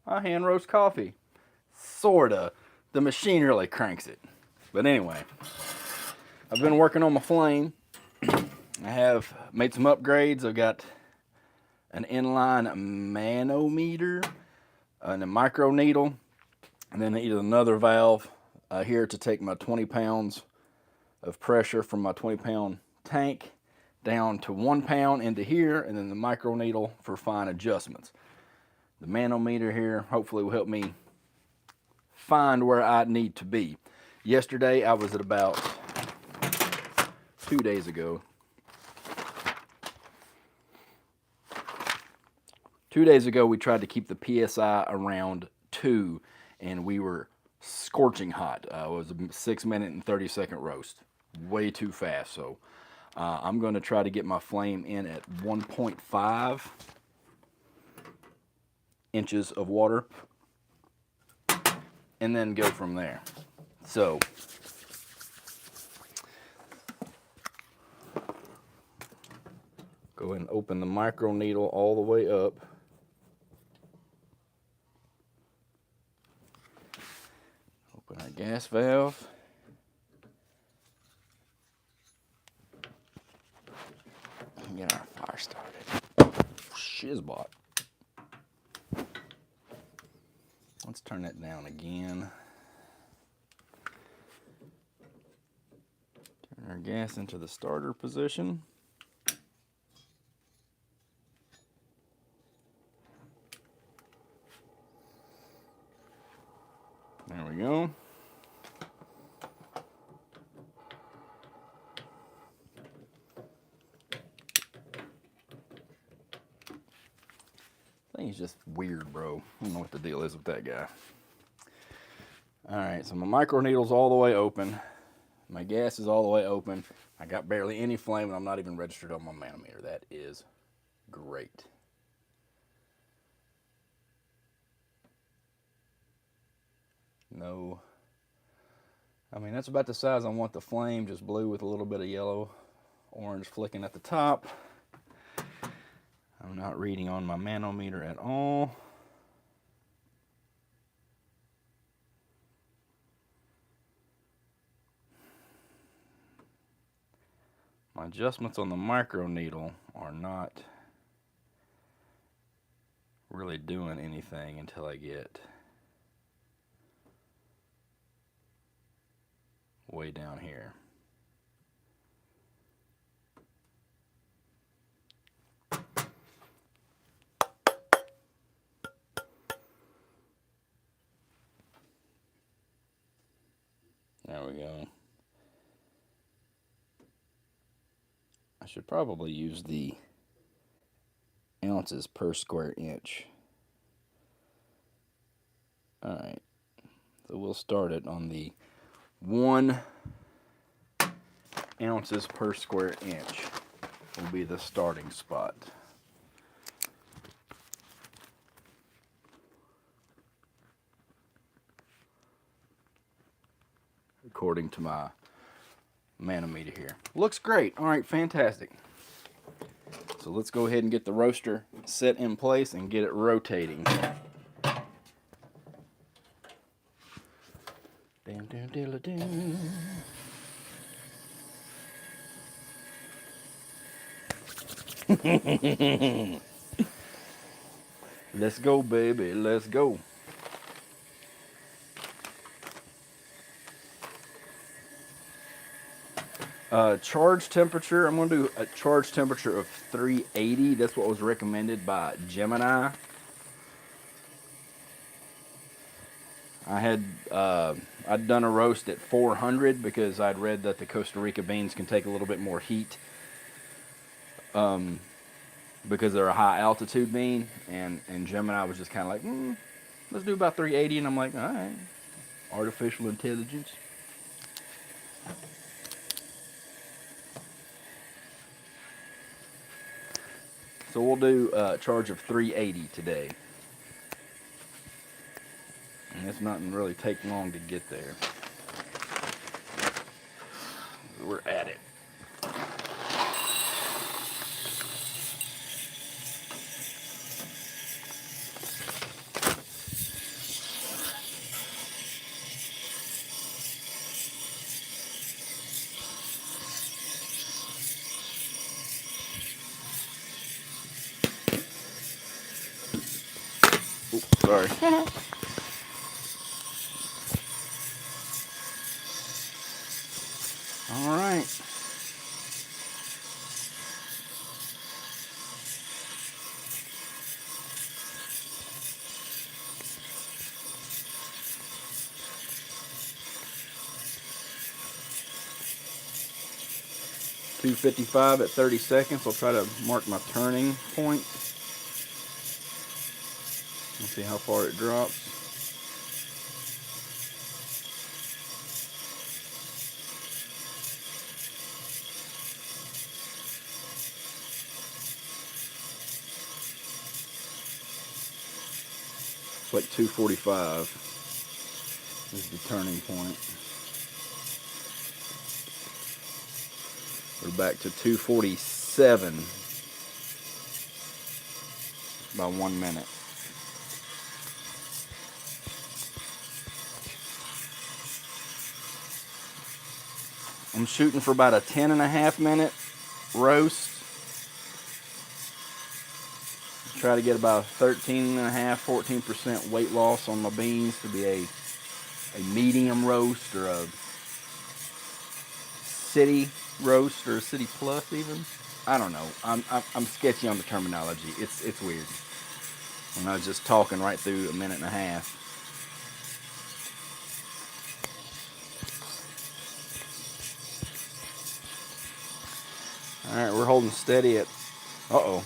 I hand roast coffee. Sorta. The machine really cranks it. But anyway, I've been working on my flame. I have made some upgrades. I've got an inline manometer and a micro needle, and then I needed another valve here to take my 20 pounds of pressure from my 20-pound tank down to 1 pound into here, and then the micro needle for fine adjustments. The manometer here hopefully will help me find where I need to be. Yesterday I was at about 2 days ago. 2 days ago, we tried to keep the PSI around 2, and we were scorching hot. It was a 6-minute and 30-second roast. Way too fast. So I'm going to try to get my flame in at 1.5 inches of water, and then go from there. So go ahead and open the micro needle all the way up. Open our gas valve. And get our fire started. Shizbot. Let's turn that down again. Turn our gas into the starter position. There we go. I think he's just weird, bro. I don't know what the deal is with that guy. Alright, so my micro needle's all the way open. My gas is all the way open. I got barely any flame, and I'm not even registered on my manometer. That is great. No. I mean, that's about the size I want the flame, just blue with a little bit of yellow, orange flicking at the top. I'm not reading on my manometer at all. My adjustments on the micro needle are not really doing anything until I get way down here. There we go. I should probably use the ounces per square inch. Alright, so we'll start it on the 1 ounces per square inch will be the starting spot. According to my manometer here. Looks great. All right, fantastic. So let's go ahead and get the roaster set in place and get it rotating. Dum, dum, diddle, dum. Let's go, baby. Let's go. Charge temperature, I'm going to do a charge temperature of 380. That's what was recommended by Gemini. I'd done a roast at 400 because I'd read that the Costa Rica beans can take a little bit more heat because they're a high altitude bean, and Gemini was just kind of like, let's do about 380, and I'm like, all right, artificial intelligence. So we'll do a charge of 380 today. And it's not really take long to get there. We're at it. sorry. All right. $2.55 at 30 seconds. I'll try to mark my turning point. Let's see how far it drops. It's like 2:45 is the turning point. We're back to 2:47 by 1 minute. I'm shooting for about a 10.5 minute roast. Try to get about 13.5, 14% weight loss on my beans to be a medium roast or a city roast or a city plus even. I don't know. I'm sketchy on the terminology. It's weird. When I was just talking right through a minute and a half. All right, we're holding steady at. Uh-oh.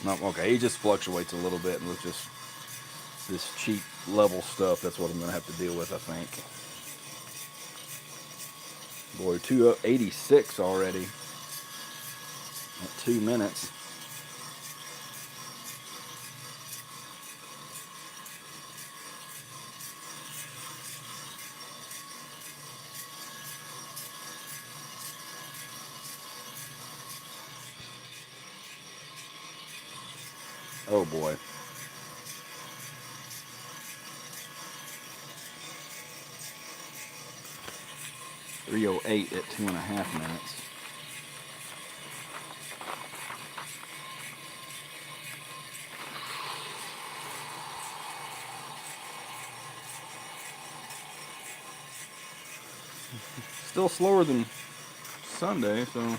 No, okay, he just fluctuates a little bit, and with just this cheap level stuff, that's what I'm going to have to deal with, I think. Boy, 286 already at 2 minutes. Oh boy. $3:08 at 2.5 minutes. Still slower than Sunday, so I'm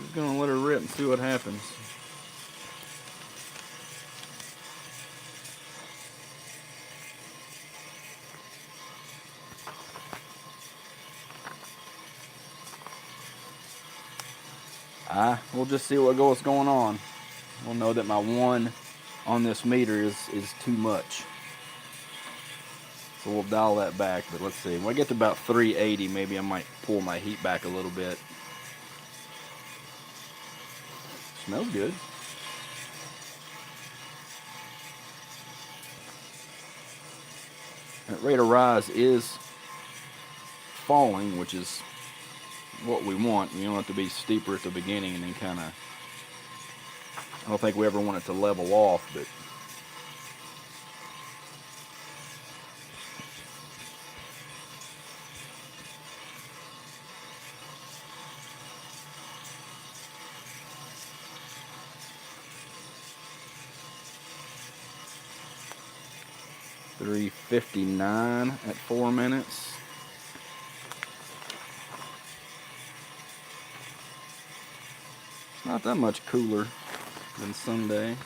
just gonna let her rip and see what happens. We'll just see what's going on. We'll know that my 1 on this meter is too much. So we'll dial that back, but let's see. When I get to about 380, maybe I might pull my heat back a little bit. Smells good. That rate of rise is falling, which is what we want. You don't have to be steeper at the beginning and then kind of. I don't think we ever want it to level off, but. $3.59 at 4 minutes. It's not that much cooler than Sunday.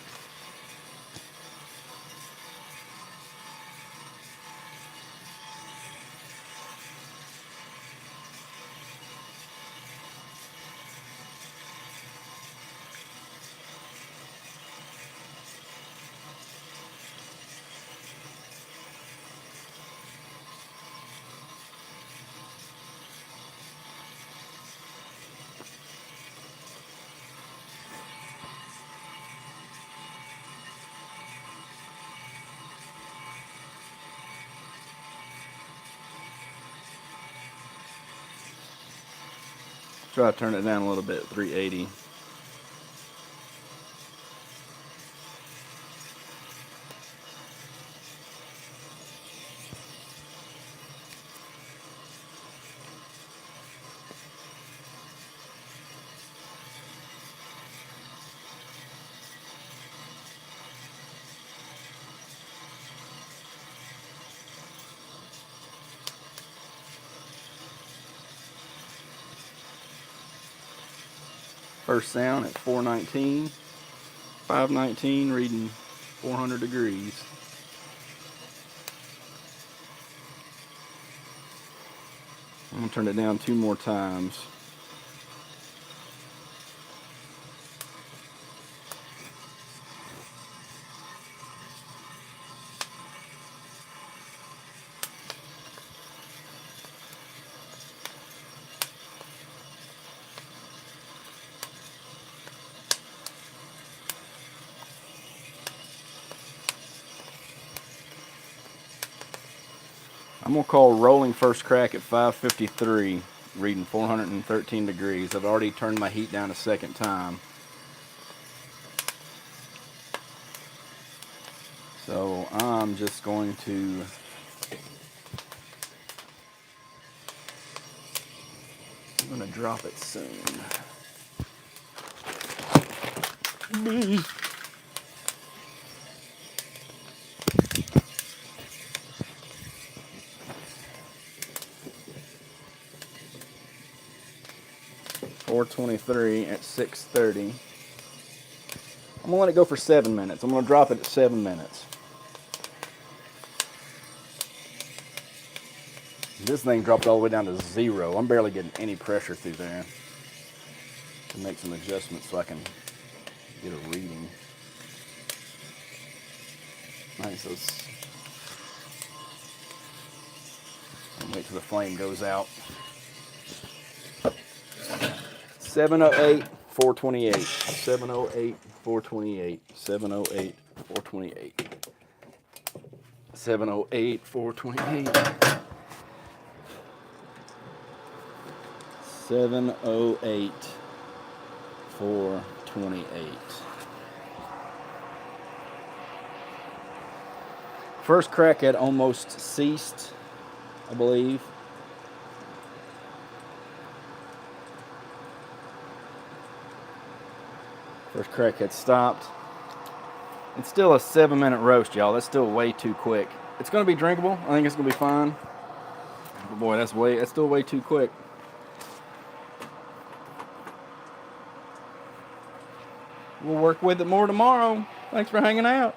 Try to turn it down a little bit, 380. First sound at 419, 519, reading 400 degrees. I'm gonna turn it down 2 more times. I'm gonna call rolling first crack at 553, reading 413 degrees. I've already turned my heat down a second time. So I'm just going to drop it soon. 423 at 630. I'm gonna let it go for 7 minutes. I'm gonna drop it at 7 minutes. This thing dropped all the way down to 0. I'm barely getting any pressure through there. To make some adjustments so I can get a reading. Nice. So wait till the flame goes out. 708, 428. 708, 428. 708, 428. 708, 428. 708, 428. First crack had almost ceased, I believe. First crack had stopped. It's still a 7-minute roast, y'all. That's still way too quick. It's gonna be drinkable. I think it's gonna be fine. But boy, that's still way too quick. We'll work with it more tomorrow. Thanks for hanging out.